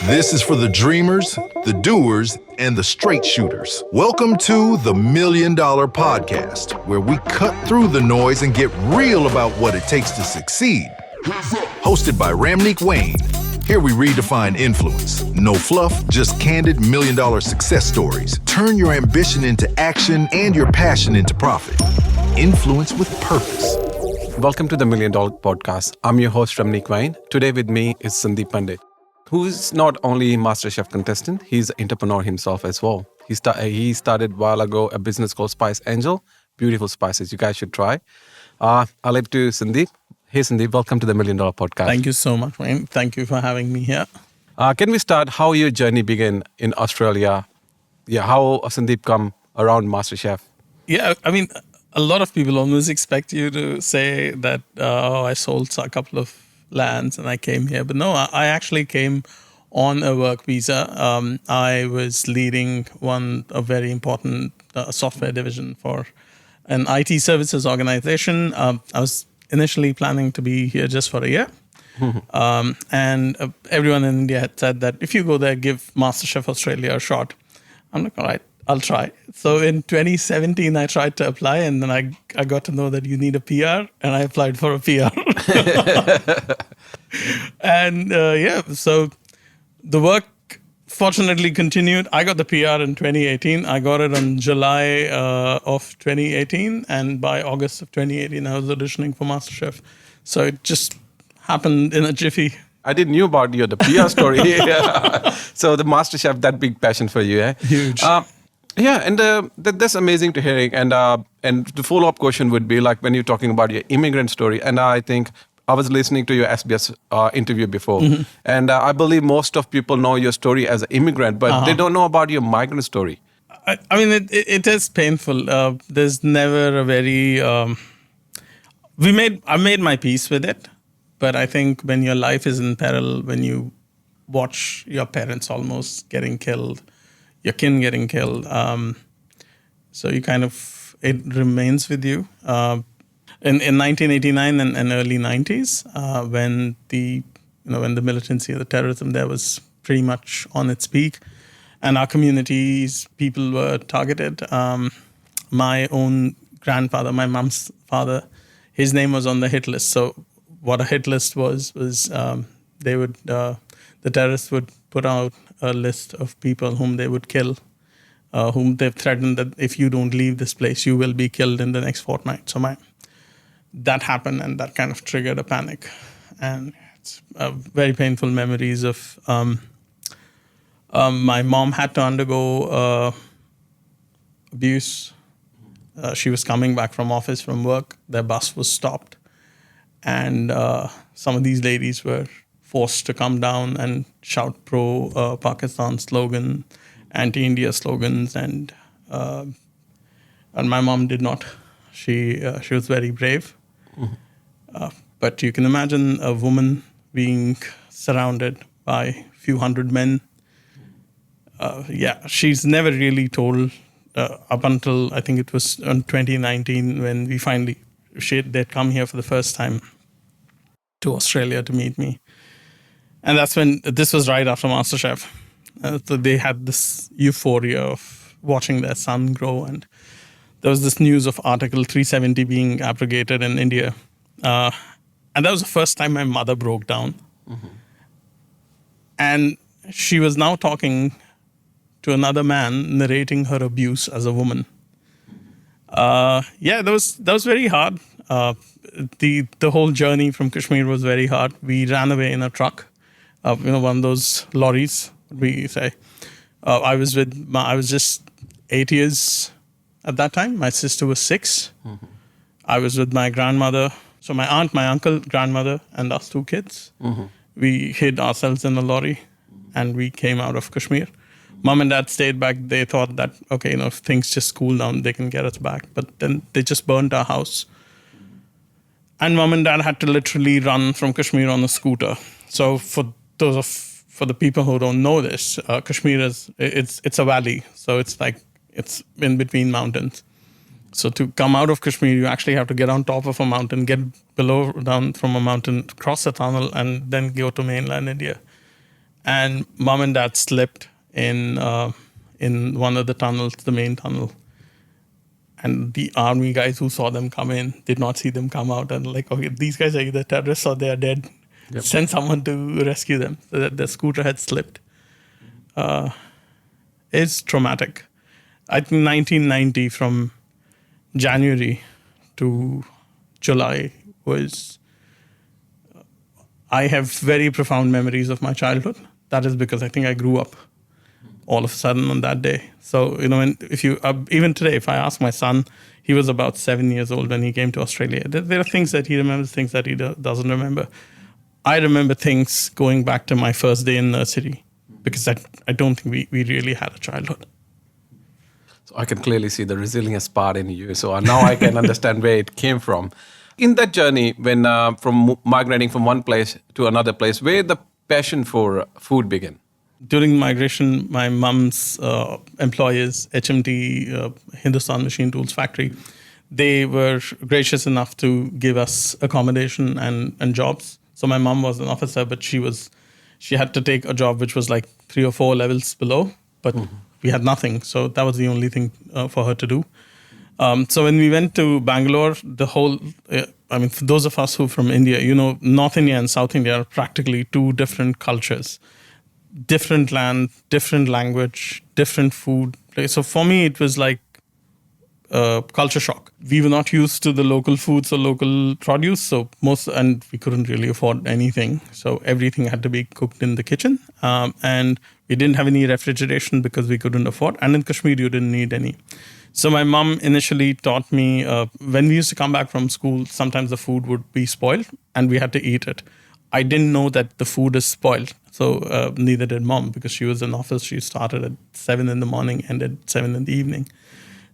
This is for the dreamers, the doers, and the straight shooters. Welcome to the $1 Million Podcast, where we cut through the noise and get real about what it takes to succeed. Hosted by Ramneek Wayne. Here we redefine influence. No fluff, just candid $1 million success stories. Turn your ambition into action and your passion into profit. Influence with purpose. Welcome to the $1 Million Podcast. I'm your host, Ramneek Wayne. Today with me is Sandeep Pandit, who is not only MasterChef contestant, he's an entrepreneur himself as well. He started a while ago a business called Spice Angel. Beautiful spices. You guys should try. I'll leave to Sandeep. Hey, Sandeep, welcome to the $1 Million Podcast. Thank you so much, Wayne. Thank you for having me here. Can we start how your journey began in Australia? Yeah, how Sandeep come around MasterChef? Yeah, I mean, a lot of people almost expect you to say that, I sold a couple of lands and I came here. But no, I actually came on a work visa. I was leading a very important software division for an IT services organization. I was initially planning to be here just for a year. And everyone in India had said that if you go there, give MasterChef Australia a shot. I'm like, all right, I'll try. So in 2017, I tried to apply, and then I got to know that you need a PR, and I applied for a PR. And so the work fortunately continued. I got the PR in 2018. I got it in July of 2018, and by August of 2018, I was auditioning for MasterChef. So it just happened in a jiffy. I didn't know about the PR story. So the MasterChef, that big passion for you, eh? Huge. That's amazing to hearing. And the follow-up question would be like when you're talking about your immigrant story, and I think I was listening to your SBS interview before, and I believe most of people know your story as an immigrant, but they don't know about your migrant story. I mean, it is painful. There's never a very... I made my peace with it, but I think when your life is in peril, when you watch your parents almost getting killed, your kin getting killed, so you it remains with you. In 1989 and early 90s, when the militancy, the terrorism there was pretty much on its peak, and our communities, people were targeted. My own grandfather, my mom's father, his name was on the hit list. So what a hit list was the terrorists would put out a list of people whom they would kill, whom they've threatened that if you don't leave this place, you will be killed in the next fortnight. So that happened, and that kind of triggered a panic. And it's very painful memories of my mom had to undergo abuse. She was coming back from work. Their bus was stopped. And some of these ladies were forced to come down and shout pro-Pakistan slogan, anti-India slogans. And my mom did not. She was very brave. But you can imagine a woman being surrounded by a few hundred men. She's never really told up until I think it was in 2019 when they'd come here for the first time to Australia to meet me. And that's when, this was right after MasterChef. So they had this euphoria of watching their son grow, and there was this news of Article 370 being abrogated in India. And that was the first time my mother broke down. And she was now talking to another man, narrating her abuse as a woman. That was very hard. The whole journey from Kashmir was very hard. We ran away in a truck, one of those lorries, we say. I was just 8 years at that time. My sister was 6. I was with my grandmother. So my aunt, my uncle, grandmother, and us 2 kids. We hid ourselves in a lorry, and we came out of Kashmir. Mom and dad stayed back. They thought that, if things just cool down, they can get us back. But then they just burned our house. And mom and dad had to literally run from Kashmir on a scooter. So for the people who don't know this, Kashmir it's a valley. So it's in between mountains. So to come out of Kashmir, you actually have to get on top of a mountain, get down from a mountain, cross a tunnel, and then go to mainland India. and mom and dad slipped in one of the tunnels, the main tunnel. And the army guys who saw them come in did not see them come out, and like, okay, these guys are either terrorists or they are dead. Yep. Send someone to rescue them. So the scooter had slipped. It's traumatic. I think 1990 from January to July was. I have very profound memories of my childhood. That is because I think I grew up all of a sudden on that day. So, if you, even today, if I ask my son, he was about 7 years old when he came to Australia. There are things that he remembers, things that he doesn't remember. I remember things going back to my first day in nursery because I don't think we really had a childhood. So I can clearly see the resilience part in you. So now I can understand where it came from. In that journey, when from migrating from one place to another place, where the passion for food began? During migration, my mom's employers, HMT, Hindustan Machine Tools Factory, they were gracious enough to give us accommodation and jobs. So my mom was an officer, but she had to take a job which was like 3 or 4 levels below, but we had nothing. So that was the only thing for her to do. So when we went to Bangalore, the whole, for those of us who are from India, North India and South India are practically 2 different cultures, different land, different language, different food. So for me, it was like culture shock. We were not used to the local foods or local produce, and we couldn't really afford anything. So everything had to be cooked in the kitchen. And we didn't have any refrigeration because we couldn't afford. And in Kashmir, you didn't need any. So my mom initially taught me, when we used to come back from school, sometimes the food would be spoiled and we had to eat it. I didn't know that the food is spoiled. So neither did mom, because she was in office. She started at 7 in the morning, ended 7 in the evening.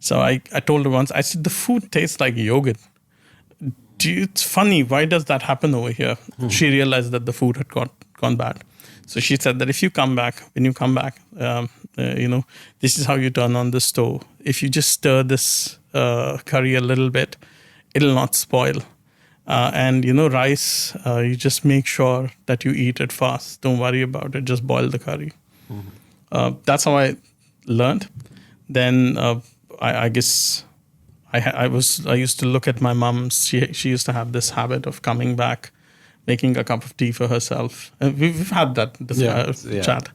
So I told her once, I said, the food tastes like yogurt. It's funny, why does that happen over here? She realized that the food had gone bad. So she said that when you come back, this is how you turn on the stove. If you just stir this curry a little bit, it'll not spoil. And rice, you just make sure that you eat it fast. Don't worry about it. Just boil the curry. That's how I learned. Then I guess I used to look at my mom. She used to have this habit of coming back, making a cup of tea for herself. We've had that chat.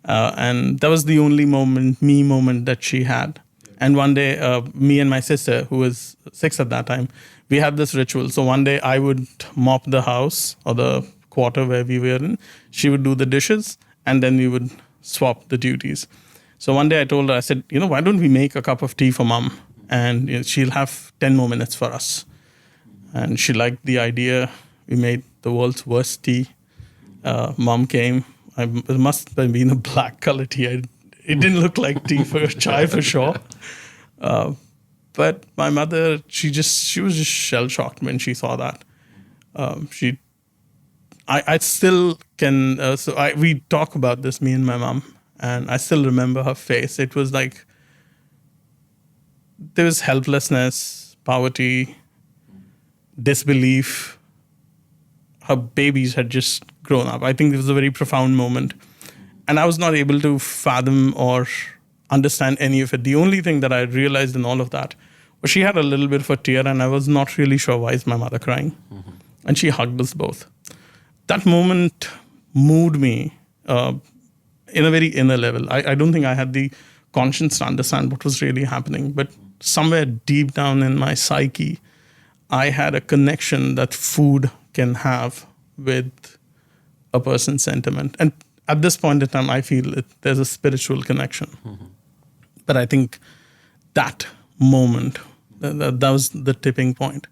And that was the only moment that she had. And one day, me and my sister, who was 6 at that time, we had this ritual. So one day I would mop the house or the quarter where we were in. She would do the dishes, and then we would swap the duties. So one day I told her, I said, why don't we make a cup of tea for mom? And she'll have 10 more minutes for us. And she liked the idea. We made the world's worst tea. Mom came. It must have been a black color tea. It didn't look like tea for chai for sure. But my mother, she was just shell shocked when she saw that. I still can. We talk about this, me and my mom, and I still remember her face. It was like there was helplessness, poverty, disbelief. Her babies had just grown up. I think it was a very profound moment. And I was not able to fathom or understand any of it. The only thing that I realized in all of that was she had a little bit of a tear, and I was not really sure why is my mother crying. And she hugged us both. That moment moved me in a very inner level. I don't think I had the conscience to understand what was really happening. But somewhere deep down in my psyche, I had a connection that food can have with a person's sentiment. And at this point in time, I feel there's a spiritual connection. But I think that moment, that was the tipping point.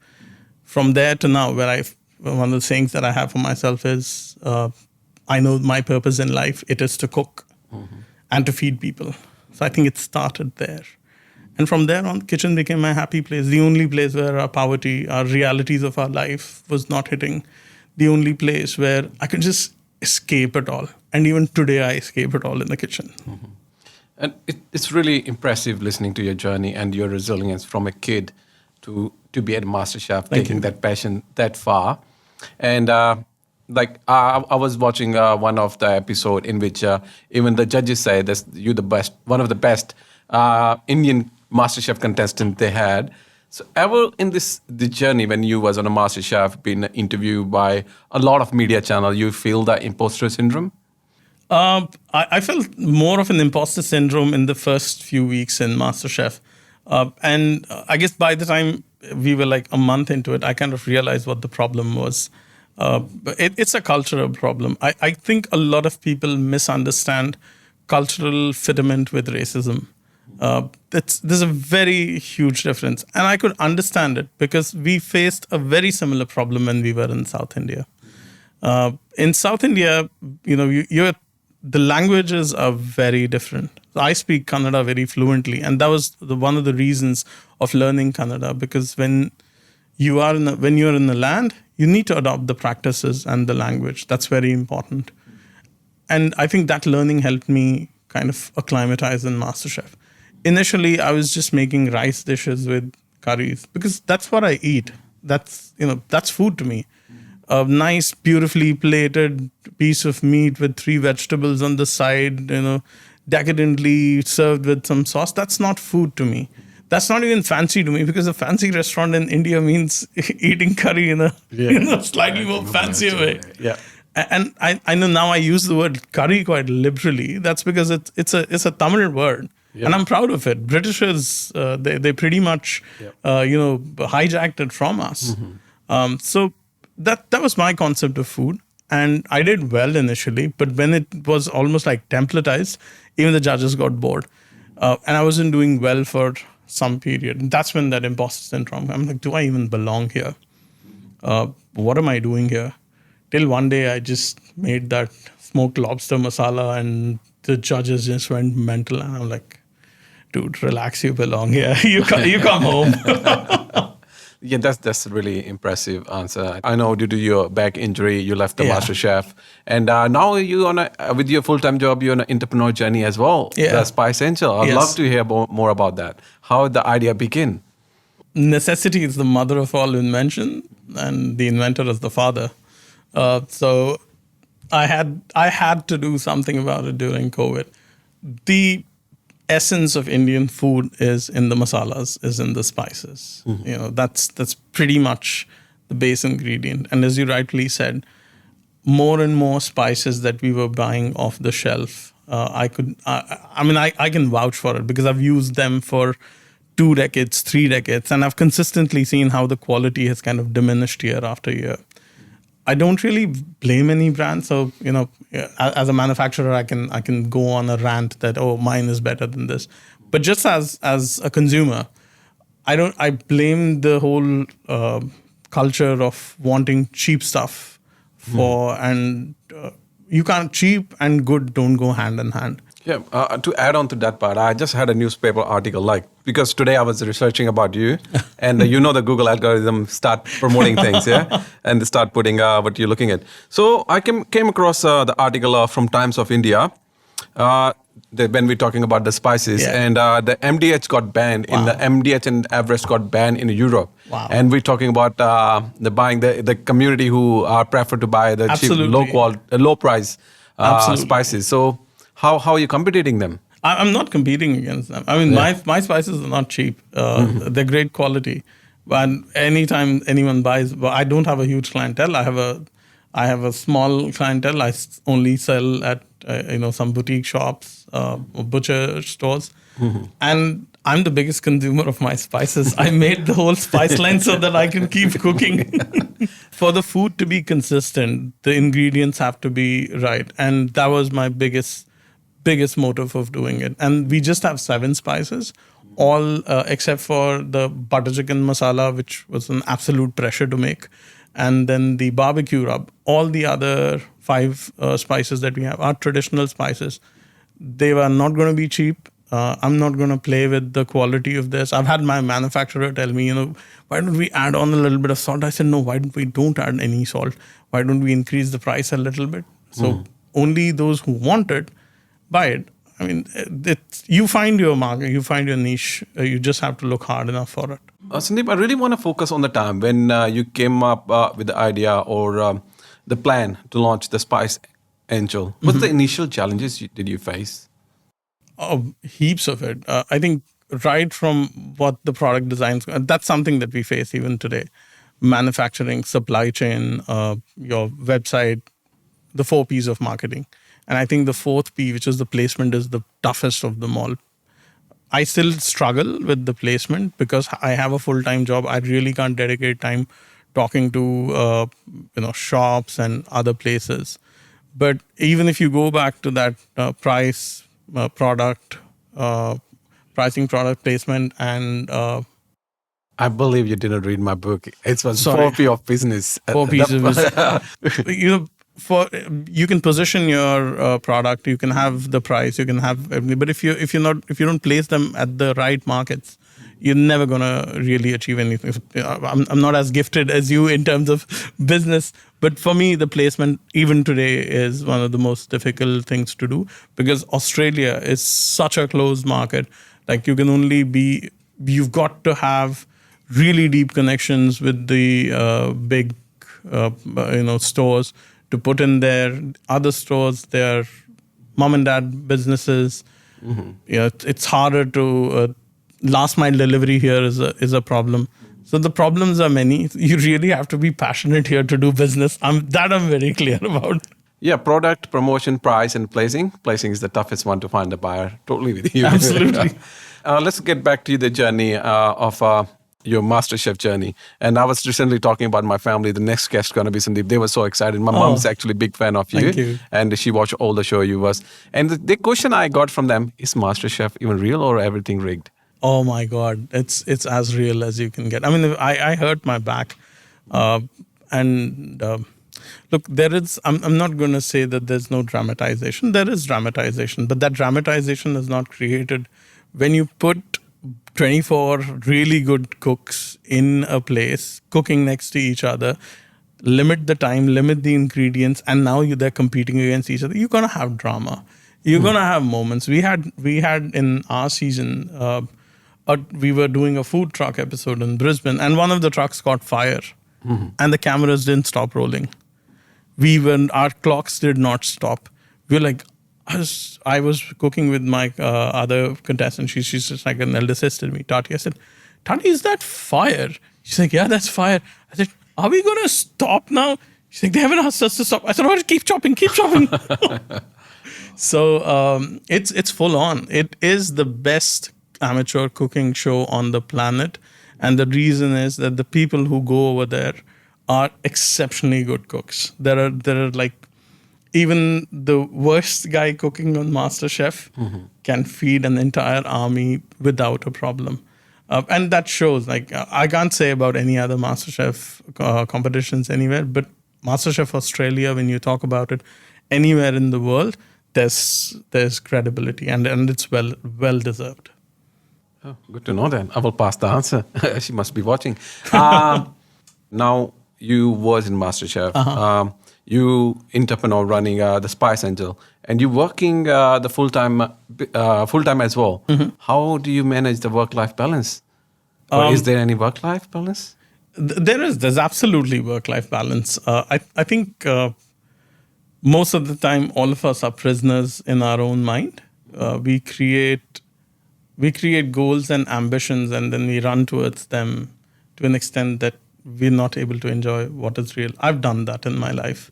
From there to now, one of the sayings that I have for myself is, I know my purpose in life, it is to cook and to feed people. So I think it started there. And from there on, kitchen became my happy place, the only place where our poverty, our realities of our life was not hitting, the only place where I could just escape it all. And even today, I escape it all in the kitchen. And it's really impressive listening to your journey and your resilience from a kid to be at MasterChef, taking that passion that far. And like I was watching one of the episode in which even the judges say that you're the best, one of the best Indian MasterChef contestant they had. So ever in the journey when you was on a MasterChef, being interviewed by a lot of media channel, you feel that imposter syndrome? I felt more of an imposter syndrome in the first few weeks in MasterChef. And I guess by the time we were like a month into it, I kind of realized what the problem was. It's a cultural problem. I think a lot of people misunderstand cultural fitment with racism. There's a very huge difference. And I could understand it because we faced a very similar problem when we were in South India. In South India, the languages are very different. I speak Kannada very fluently, and that was one of the reasons of learning Kannada, because when you're in the land, you need to adopt the practices and the language. That's very important. And I think that learning helped me kind of acclimatize in MasterChef. Initially, I was just making rice dishes with curries because that's what I eat. That's food to me. A nice, beautifully plated piece of meat with 3 vegetables on the side, decadently served with some sauce. That's not food to me. That's not even fancy to me, because a fancy restaurant in India means eating curry in a slightly more fancier way. Yeah. And I know now I use the word curry quite liberally. That's because it's a Tamil word. Yeah. And I'm proud of it. Britishers, they pretty much, hijacked it from us. Mm-hmm. So that was my concept of food. And I did well initially, but when it was almost like templatized, even the judges got bored. And I wasn't doing well for some period. And that's when that imposter syndrome, I'm like, do I even belong here? What am I doing here? Till one day I just made that smoked lobster masala and the judges just went mental. And I'm like, dude, relax, you belong here. You come home. Yeah, that's a really impressive answer. I know due to your back injury, you left the MasterChef, and now you with your full-time job, you're on an entrepreneur journey as well. Yeah. The Spice Angel. I'd love to hear more about that. How the idea began. Necessity is the mother of all invention, and the inventor is the father. So I had to do something about it during COVID. The essence of Indian food is in the masalas, is in the spices. Mm-hmm. That's pretty much the base ingredient. And as you rightly said, more and more spices that we were buying off the shelf, I can vouch for it because I've used them for 2 decades, 3 decades, and I've consistently seen how the quality has kind of diminished year after year. I don't really blame any brand. So, as a manufacturer, I can go on a rant that, mine is better than this. But just as a consumer, I blame the whole culture of wanting cheap stuff and you can't, cheap and good don't go hand in hand. Yeah, to add on to that part, I just had a newspaper article, because today I was researching about you, and the Google algorithm start promoting things, and they start putting what you're looking at. So I came across the article from Times of India, when we're talking about the spices, and the MDH got banned. Wow. In the MDH and Everest got banned in Europe. Wow. And we're talking about the community who are prefer to buy the cheap, low price spices. So how are you competing them? I'm not competing against them. I mean, my spices are not cheap. They're great quality. But anytime anyone buys, I don't have a huge clientele. I have a small clientele. I only sell at some boutique shops, butcher stores, and I'm the biggest consumer of my spices. I made the whole spice line so that I can keep cooking. For the food to be consistent, the ingredients have to be right, and that was my biggest motive of doing it. And we just have 7 spices, all except for the butter chicken masala, which was an absolute pressure to make, and then the barbecue rub. All the other 5 spices that we have are traditional spices. They were not going to be cheap. I'm not going to play with the quality of this. I've had my manufacturer tell me, why don't we add on a little bit of salt? I said, no, why don't add any salt? Why don't we increase the price a little bit? So only those who want it, buy it. I mean, you find your market, you find your niche. You just have to look hard enough for it. Sandeep, I really want to focus on the time when you came up with the idea or the plan to launch the Spice Angel. What's the initial challenges did you face? Oh, heaps of it. I think right from what the product designs, that's something that we face even today. Manufacturing, supply chain, your website, the 4 P's of marketing. And I think the 4th P, which is the placement, is the toughest of them all. I still struggle with the placement because I have a full-time job. I really can't dedicate time talking to shops and other places. But even if you go back to that pricing, product placement, and I believe you didn't read my book. It was Sorry. 4 P of business. 4 P's of business. You can position your product, you can have the price, you can have everything. But if you don't place them at the right markets, you're never gonna really achieve anything. I'm not as gifted as you in terms of business, but for me, the placement even today is one of the most difficult things to do because Australia is such a closed market. Like you've got to have really deep connections with the big stores to put in their other stores, their mom and dad businesses. It's harder to last mile delivery here is a problem. So the problems are many. You really have to be passionate here to do business. I'm very clear about. Yeah, product, promotion, price, and placing. Placing is the toughest one to find a buyer. Totally with you. Absolutely. Let's get back to the journey of your MasterChef journey. And I was recently talking about my family. The next guest is going to be Sandeep. They were so excited. My mom's actually a big fan of you. Thank you. And she watched all the show you was. And the question I got from them, is MasterChef even real or everything rigged? Oh my God, it's as real as you can get. I mean, I hurt my back. Look, there is, I'm not going to say that there's no dramatization. There is dramatization, but that dramatization is not created when you put 24 really good cooks in a place, cooking next to each other, limit the time, limit the ingredients, and now they're competing against each other. You're going to have drama. You're going to have moments. We had in our season, we were doing a food truck episode in Brisbane, and one of the trucks caught fire, and the cameras didn't stop rolling. Our clocks did not stop. We were like, I was cooking with my other contestant. She's just like an elder sister to me, Tati. I said, Tati, is that fire? She's like, yeah, that's fire. I said, are we going to stop now? She's like, they haven't asked us to stop. I said, oh, keep chopping. So it's full on. It is the best amateur cooking show on the planet. And the reason is that the people who go over there are exceptionally good cooks. There are like, even the worst guy cooking on MasterChef can feed an entire army without a problem. And that shows, like, I can't say about any other MasterChef competitions anywhere, but MasterChef Australia, when you talk about it anywhere in the world, there's credibility and it's well deserved. Oh, good to know that. I will pass the answer. She must be watching. Now, you was in MasterChef. You entrepreneur running the Spice Angel, and you working the full time as well. How do you manage the work-life balance? Or is there any work-life balance? There's absolutely work-life balance. I think most of the time, all of us are prisoners in our own mind. We create goals and ambitions, and then we run towards them to an extent that we're not able to enjoy what is real. I've done that in my life.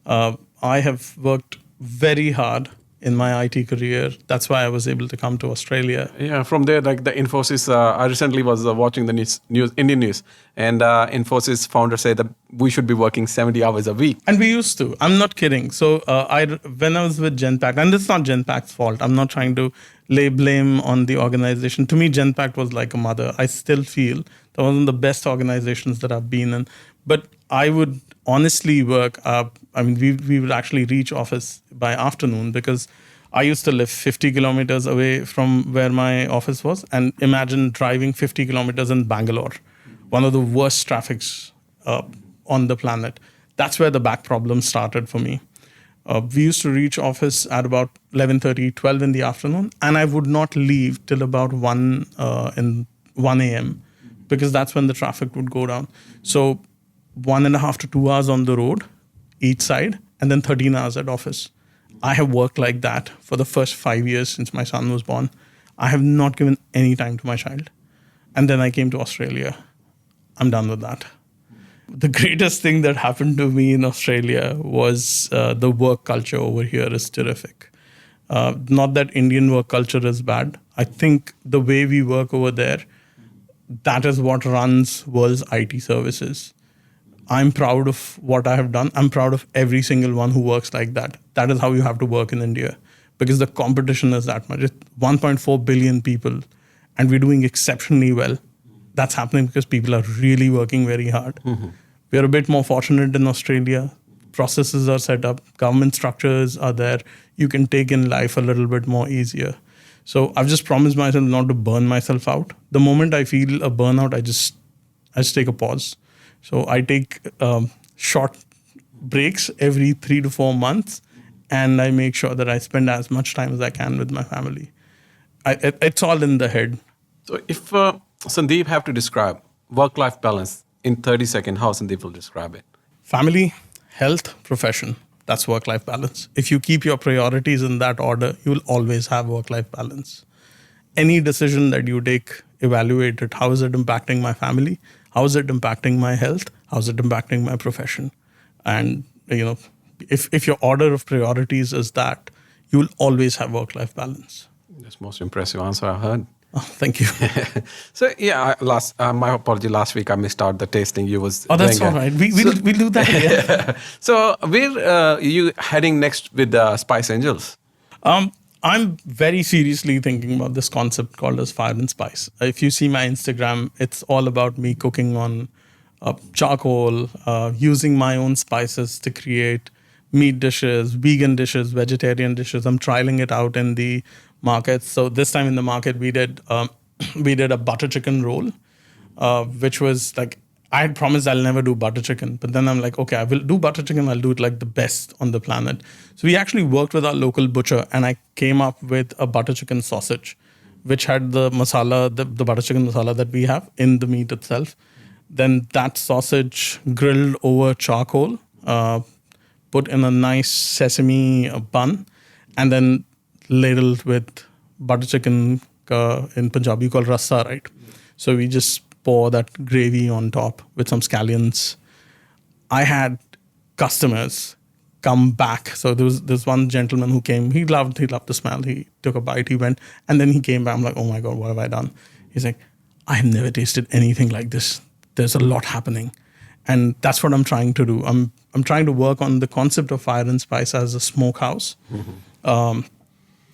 I have worked very hard in my IT career. That's why I was able to come to Australia. Yeah, from there, like the Infosys, I recently was watching the Indian news, and Infosys founder said that we should be working 70 hours a week. And we used to. I'm not kidding. So when I was with Genpact, and it's not Genpact's fault. I'm not trying to lay blame on the organization. To me, Genpact was like a mother. I still feel that was one of the best organizations that I've been in. But I would honestly work. We would actually reach office by afternoon because I used to live 50 kilometers away from where my office was. And imagine driving 50 kilometers in Bangalore, one of the worst traffics on the planet. That's where the back problem started for me. We used to reach office at about 11:30, 12 in the afternoon, and I would not leave till about 1 a.m. because that's when the traffic would go down. So 1.5 to 2 hours on the road each side, and then 13 hours at office. I have worked like that for the first 5 years since my son was born. I have not given any time to my child. And then I came to Australia. I'm done with that. The greatest thing that happened to me in Australia was the work culture over here is terrific. Not that Indian work culture is bad. I think the way we work over there, that is what runs world's IT services. I'm proud of what I have done. I'm proud of every single one who works like that. That is how you have to work in India, because the competition is that much. It's 1.4 billion people, and we're doing exceptionally well. That's happening because people are really working very hard. We're a bit more fortunate in Australia. Processes are set up, government structures are there. You can take in life a little bit more easier. So I've just promised myself not to burn myself out. The moment I feel a burnout, I just take a pause. So I take short breaks every 3 to 4 months, and I make sure that I spend as much time as I can with my family. It's all in the head. So if Sandeep have to describe work-life balance in 30 seconds, how Sandeep will describe it? Family, health, profession. That's work-life balance. If you keep your priorities in that order, you will always have work-life balance. Any decision that you take, evaluate it. How is it impacting my family? How is it impacting my health? How is it impacting my profession? And if your order of priorities is that, you will always have work-life balance. That's the most impressive answer I heard. Oh, thank you. So yeah, my apology. Last week I missed out the tasting you was. Oh, that's all right. We'll do that again. So where are you heading next with the Spice Angels? I'm very seriously thinking about this concept called as Fire and Spice. If you see my Instagram, it's all about me cooking on charcoal, using my own spices to create meat dishes, vegan dishes, vegetarian dishes. I'm trialing it out in the markets. So this time in the market, we did a butter chicken roll, which was like, I had promised I'll never do butter chicken, but then I'm like, okay, I will do butter chicken. I'll do it like the best on the planet. So we actually worked with our local butcher, and I came up with a butter chicken sausage, which had the masala, the butter chicken masala that we have in the meat itself. Then that sausage grilled over charcoal, put in a nice sesame bun, and then ladled with butter chicken in Punjabi called rasa, right? So we just pour that gravy on top with some scallions. I had customers come back. So there's one gentleman who came. He loved the smell. He took a bite. He went, and then he came back. I'm like, oh my God, what have I done? He's like, I have never tasted anything like this. There's a lot happening, and that's what I'm trying to do. I'm trying to work on the concept of Fire and Spice as a smokehouse.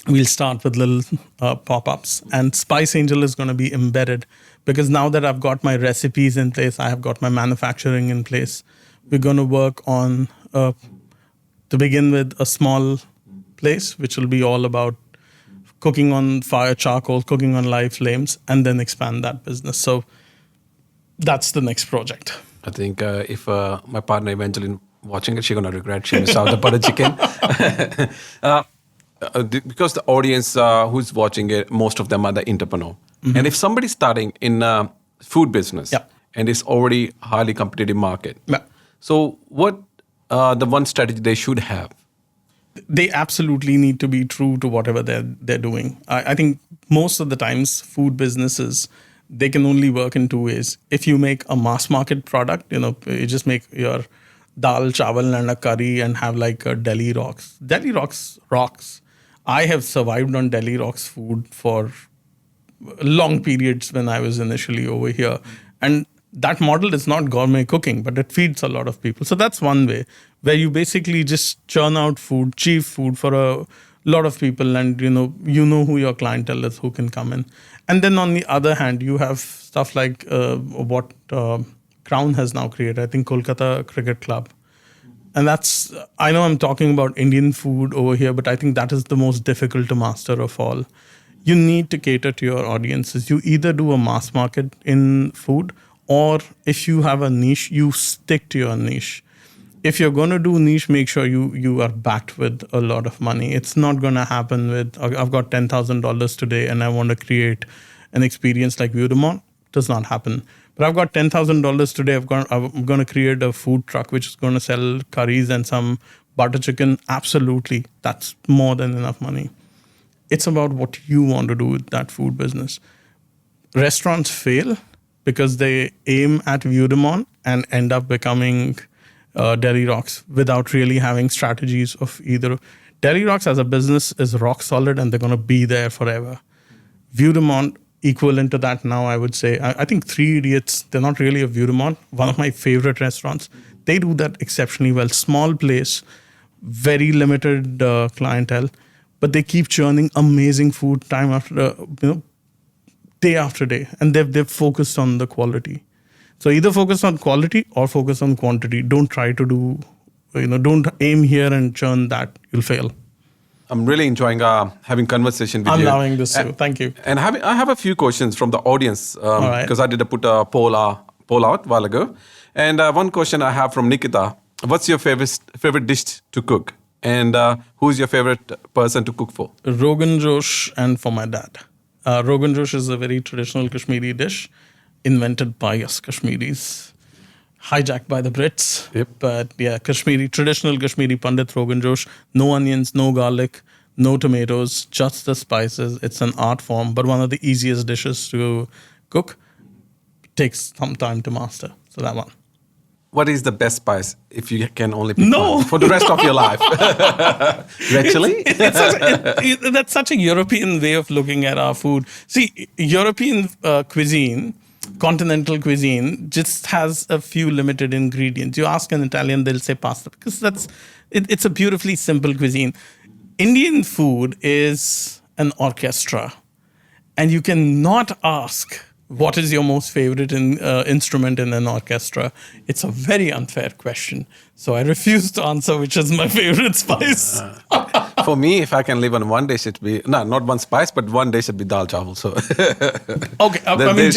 We'll start with little pop-ups, and Spice Angel is going to be embedded, because now that I've got my recipes in place, I have got my manufacturing in place. We're going to work on, to begin with, a small place, which will be all about cooking on fire charcoal, cooking on live flames, and then expand that business. So that's the next project. I think if my partner Evangeline watching it, she's going to regret she missed out the butter chicken. Because the audience who's watching it, most of them are the entrepreneur. Mm-hmm. And if somebody's starting in food business and it's already highly competitive market, so what the one strategy they should have? They absolutely need to be true to whatever they're doing. I think most of the times food businesses, they can only work in 2 ways. If you make a mass market product, you just make your dal, chawal and a curry and have like a Delhi Rocks. Delhi Rocks rocks. I have survived on Delhi Rocks food for long periods when I was initially over here. And that model is not gourmet cooking, but it feeds a lot of people. So that's one way where you basically just churn out food, cheap food for a lot of people, and you know who your clientele is, who can come in. And then on the other hand, you have stuff like what Crown has now created, I think Kolkata Cricket Club. And that's, I know I'm talking about Indian food over here, but I think that is the most difficult to master of all. You need to cater to your audiences. You either do a mass market in food, or if you have a niche, you stick to your niche. If you're going to do niche, make sure you are backed with a lot of money. It's not going to happen with, I've got $10,000 today and I want to create an experience like Viewdemont. Does not happen. But I've got $10,000 today. I'm going to create a food truck which is going to sell curries and some butter chicken. Absolutely, that's more than enough money. It's about what you want to do with that food business. Restaurants fail because they aim at View de Monde and end up becoming Deli Rocks without really having strategies of either. Deli Rocks as a business is rock solid and they're going to be there forever. View de Monde, equivalent to that now, I would say. I think Three Idiots, they're not really a View de Monde, one of my favorite restaurants. They do that exceptionally well. Small place, very limited clientele, but they keep churning amazing food time after, day after day. And they've focused on the quality. So either focus on quality or focus on quantity. Don't try to do, don't aim here and churn that. You'll fail. I'm really enjoying having conversation with you. I'm loving this too. Thank you. And I have a few questions from the audience right. because I did put a poll out a while ago. And one question I have from Nikita: what's your favorite dish to cook? And who's your favorite person to cook for? Rogan Josh and for my dad. Rogan Josh is a very traditional Kashmiri dish invented by us Kashmiris, hijacked by the Brits. Yep. But yeah, traditional Kashmiri Pandit Rogan Josh, no onions, no garlic, no tomatoes, just the spices. It's an art form, but one of the easiest dishes to cook. Takes some time to master. So that one. What is the best spice if you can only pick No. one for the rest of your life? Actually? That's such a European way of looking at our food. See, European cuisine, continental cuisine, just has a few limited ingredients. You ask an Italian, they'll say pasta because it's a beautifully simple cuisine. Indian food is an orchestra, and you cannot ask what is your most favorite instrument in an orchestra. It's a very unfair question. So I refuse to answer which is my favorite spice. For me, if I can live on one dish, it'd be not one spice, but one dish should be dal chawal. So okay, I mean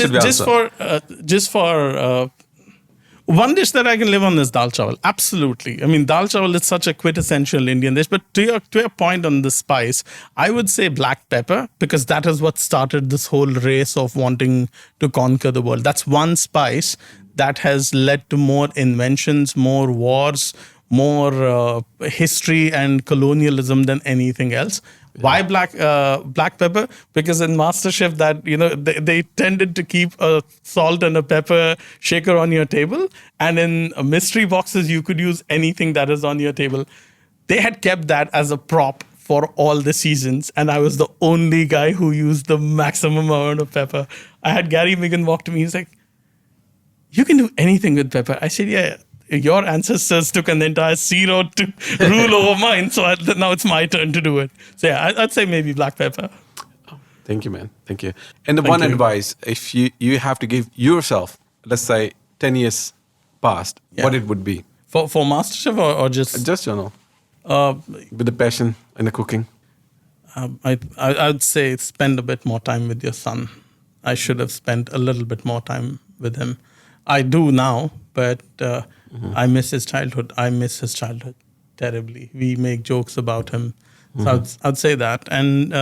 just for one dish that I can live on is dal chawal. Absolutely. I mean, dal chawal is such a quintessential Indian dish. But to your point on the spice, I would say black pepper, because that is what started this whole race of wanting to conquer the world. That's one spice that has led to more inventions, more wars, more history and colonialism than anything else. Yeah. Why black pepper? Because in MasterChef, that they tended to keep a salt and a pepper shaker on your table, and in mystery boxes you could use anything that is on your table. They had kept that as a prop for all the seasons, and I was the only guy who used the maximum amount of pepper. I had Gary Migan walk to me. He's like, "You can do anything with pepper." I said, "Yeah. Your ancestors took an entire sea road to rule over mine, so now it's my turn to do it." So yeah, I'd say maybe black pepper. Thank you, man. Thank you. And advice, if you have to give yourself, let's say 10 years past, what it would be? For MasterChef or just? Just, with the passion and the cooking. I'd say spend a bit more time with your son. I should have spent a little bit more time with him. I do now, but I miss his childhood. I miss his childhood terribly. We make jokes about him. So I'd say that. And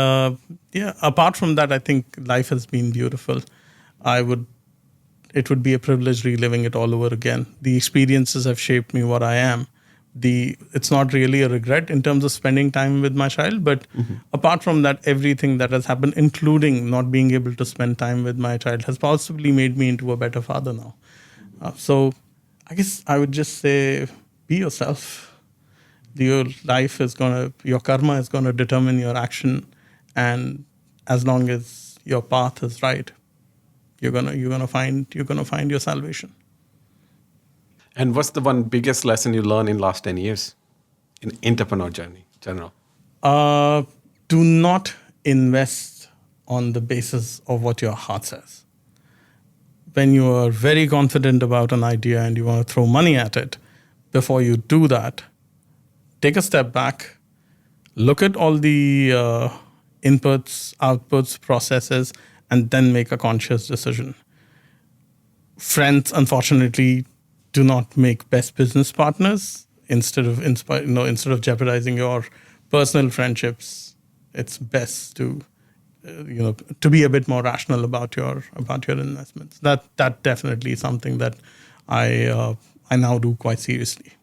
apart from that, I think life has been beautiful. It would be a privilege reliving it all over again. The experiences have shaped me what I am. It's not really a regret in terms of spending time with my child, but apart from that, everything that has happened, including not being able to spend time with my child, has possibly made me into a better father now. So I guess I would just say, be yourself. Your your karma is gonna determine your action, and as long as your path is right, you're gonna find your salvation. And what's the one biggest lesson you learned in last 10 years in entrepreneur journey in general? Do not invest on the basis of what your heart says. When you are very confident about an idea and you want to throw money at it, before you do that, take a step back, look at all the inputs, outputs, processes, and then make a conscious decision. Friends, unfortunately, do not make best business partners. Instead of jeopardizing your personal friendships, it's best to to be a bit more rational about your investments. That definitely is something that I now do quite seriously.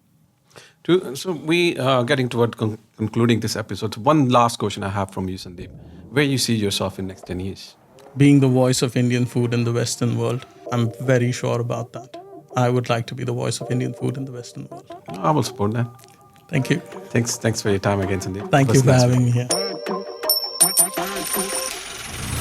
So we are getting toward concluding this episode. So one last question I have from you, Sandeep. Where you see yourself in next 10 years? Being the voice of Indian food in the Western world. I'm very sure about that. I would like to be the voice of Indian food in the Western world. I will support that. Thank you. Thanks for your time again, Sandeep. Thank you for having me here.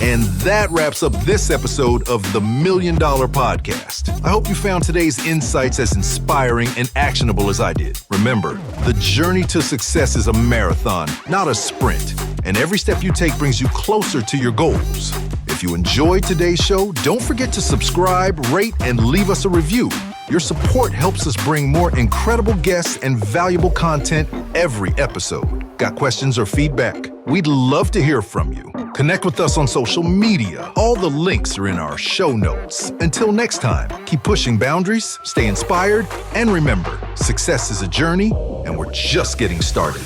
And that wraps up this episode of the $1 Million Podcast. I hope you found today's insights as inspiring and actionable as I did. Remember, the journey to success is a marathon, not a sprint. And every step you take brings you closer to your goals. If you enjoyed today's show, don't forget to subscribe, rate, and leave us a review. Your support helps us bring more incredible guests and valuable content every episode. Got questions or feedback? We'd love to hear from you. Connect with us on social media. All the links are in our show notes. Until next time, keep pushing boundaries, stay inspired, and remember, success is a journey, and we're just getting started.